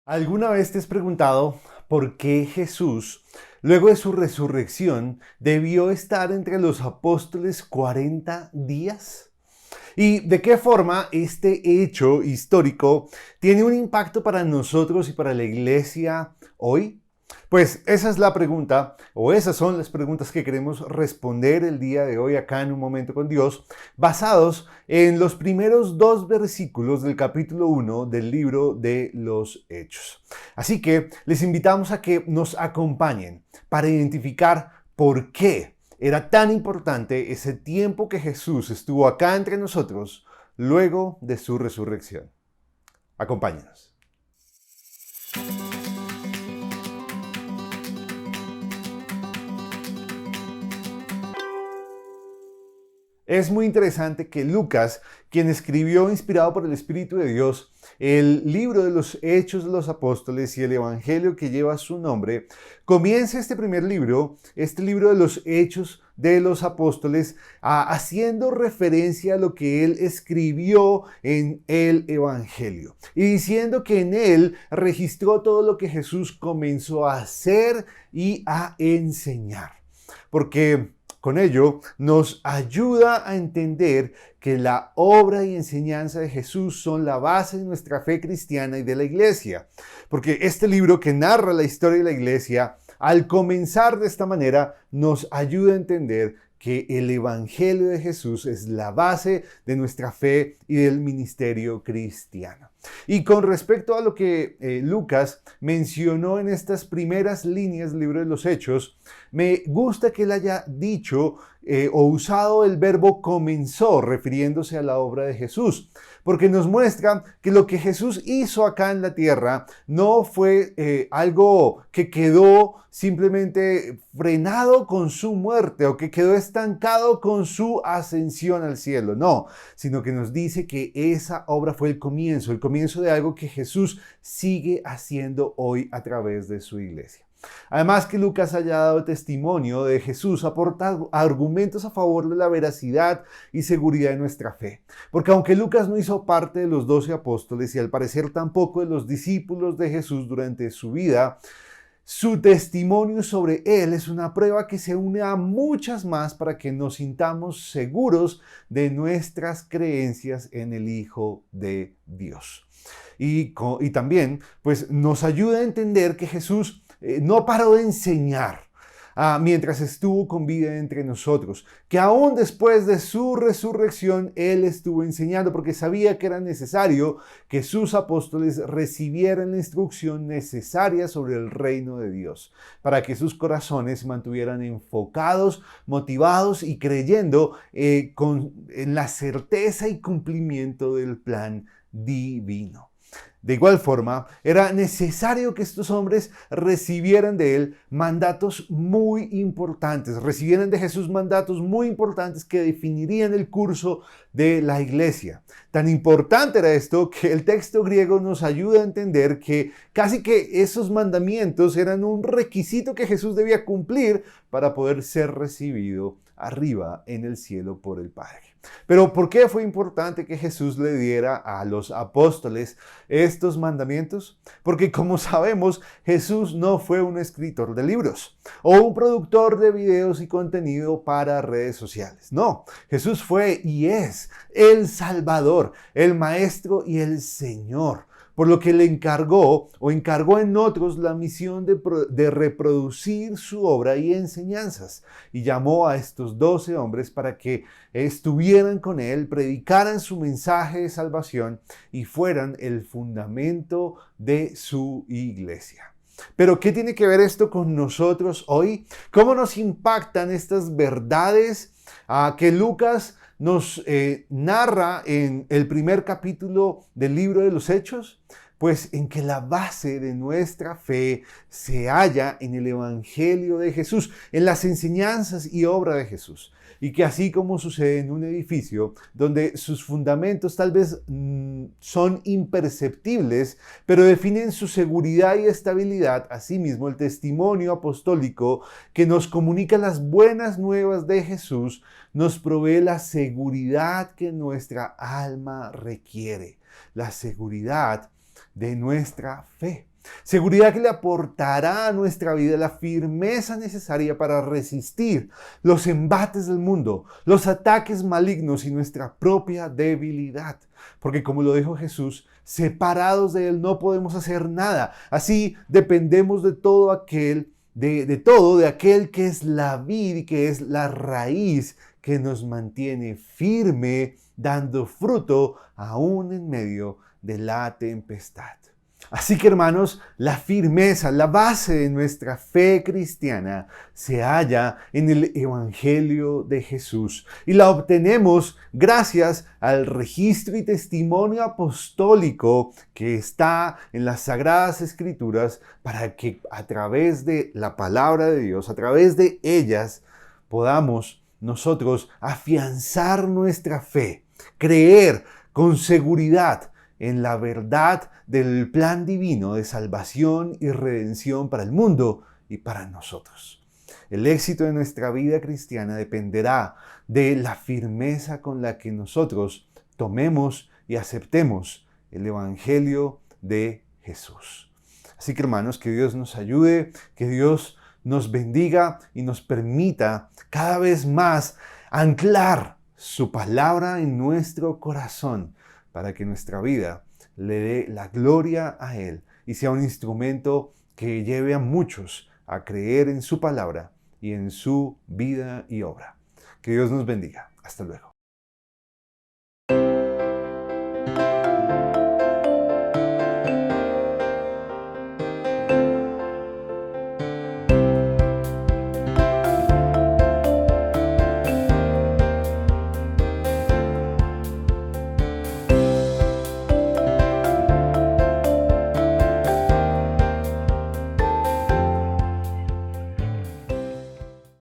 ¿Alguna vez te has preguntado por qué Jesús, luego de su resurrección, debió estar entre los apóstoles 40 días? ¿Y de qué forma este hecho histórico tiene un impacto para nosotros y para la iglesia hoy? Pues esa es la pregunta, o esas son las preguntas que queremos responder el día de hoy acá en Un Momento con Dios, basados en los primeros dos versículos del capítulo 1 del libro de los Hechos. Así que les invitamos a que nos acompañen para identificar por qué era tan importante ese tiempo que Jesús estuvo acá entre nosotros luego de su resurrección. Acompáñenos. Es muy interesante que Lucas, quien escribió inspirado por el Espíritu de Dios el libro de los Hechos de los Apóstoles y el Evangelio que lleva su nombre, comienza este primer libro, este libro de los Hechos de los Apóstoles, haciendo referencia a lo que él escribió en el Evangelio y diciendo que en él registró todo lo que Jesús comenzó a hacer y a enseñar. Porque con ello nos ayuda a entender que la obra y enseñanza de Jesús son la base de nuestra fe cristiana y de la iglesia. Porque este libro que narra la historia de la iglesia, al comenzar de esta manera, nos ayuda a entender que el Evangelio de Jesús es la base de nuestra fe y del ministerio cristiano. Y con respecto a lo que Lucas mencionó en estas primeras líneas del libro de los Hechos, me gusta que él haya dicho o usado el verbo comenzó, refiriéndose a la obra de Jesús, porque nos muestra que lo que Jesús hizo acá en la tierra no fue algo que quedó simplemente frenado con su muerte o que quedó estancado con su ascensión al cielo, no, sino que nos dice que esa obra fue el comienzo de algo que Jesús sigue haciendo hoy a través de su iglesia. Además que Lucas haya dado testimonio de Jesús aporta argumentos a favor de la veracidad y seguridad de nuestra fe. Porque aunque Lucas no hizo parte de los 12 apóstoles y al parecer tampoco de los discípulos de Jesús durante su vida, su testimonio sobre él es una prueba que se une a muchas más para que nos sintamos seguros de nuestras creencias en el Hijo de Dios. Y también pues, nos ayuda a entender que Jesús no paró de enseñar mientras estuvo con vida entre nosotros, que aún después de su resurrección, Él estuvo enseñando porque sabía que era necesario que sus apóstoles recibieran la instrucción necesaria sobre el reino de Dios, para que sus corazones se mantuvieran enfocados, motivados y creyendo en la certeza y cumplimiento del plan divino. De igual forma, era necesario que estos hombres recibieran de él mandatos muy importantes, recibieran de Jesús mandatos muy importantes que definirían el curso de la iglesia. Tan importante era esto que el texto griego nos ayuda a entender que casi que esos mandamientos eran un requisito que Jesús debía cumplir para poder ser recibido arriba en el cielo por el Padre. Pero ¿por qué fue importante que Jesús le diera a los apóstoles estos mandamientos? Porque como sabemos, Jesús no fue un escritor de libros o un productor de videos y contenido para redes sociales. No, Jesús fue y es el Salvador, el Maestro y el Señor. Por lo que le encargó en otros la misión de reproducir su obra y enseñanzas. Y llamó a estos 12 hombres para que estuvieran con él, predicaran su mensaje de salvación y fueran el fundamento de su iglesia. Pero ¿qué tiene que ver esto con nosotros hoy? ¿Cómo nos impactan estas verdades que Lucas nos narra en el primer capítulo del libro de los Hechos? Pues en que la base de nuestra fe se halla en el Evangelio de Jesús, en las enseñanzas y obra de Jesús. Y que así como sucede en un edificio donde sus fundamentos tal vez son imperceptibles, pero definen su seguridad y estabilidad, asimismo el testimonio apostólico que nos comunica las buenas nuevas de Jesús nos provee la seguridad que nuestra alma requiere, la seguridad de nuestra fe. Seguridad que le aportará a nuestra vida la firmeza necesaria para resistir los embates del mundo, los ataques malignos y nuestra propia debilidad. Porque como lo dijo Jesús, separados de Él no podemos hacer nada. Así dependemos de todo aquel, de aquel que es la vid y que es la raíz que nos mantiene firme, dando fruto aún en medio de la tempestad. Así que hermanos, la firmeza, la base de nuestra fe cristiana se halla en el Evangelio de Jesús y la obtenemos gracias al registro y testimonio apostólico que está en las Sagradas Escrituras para que a través de la palabra de Dios, a través de ellas, podamos nosotros afianzar nuestra fe, creer con seguridad en la verdad del plan divino de salvación y redención para el mundo y para nosotros. El éxito de nuestra vida cristiana dependerá de la firmeza con la que nosotros tomemos y aceptemos el Evangelio de Jesús. Así que hermanos, que Dios nos ayude, que Dios nos bendiga y nos permita cada vez más anclar su palabra en nuestro corazón, para que nuestra vida le dé la gloria a Él y sea un instrumento que lleve a muchos a creer en su palabra y en su vida y obra. Que Dios nos bendiga. Hasta luego.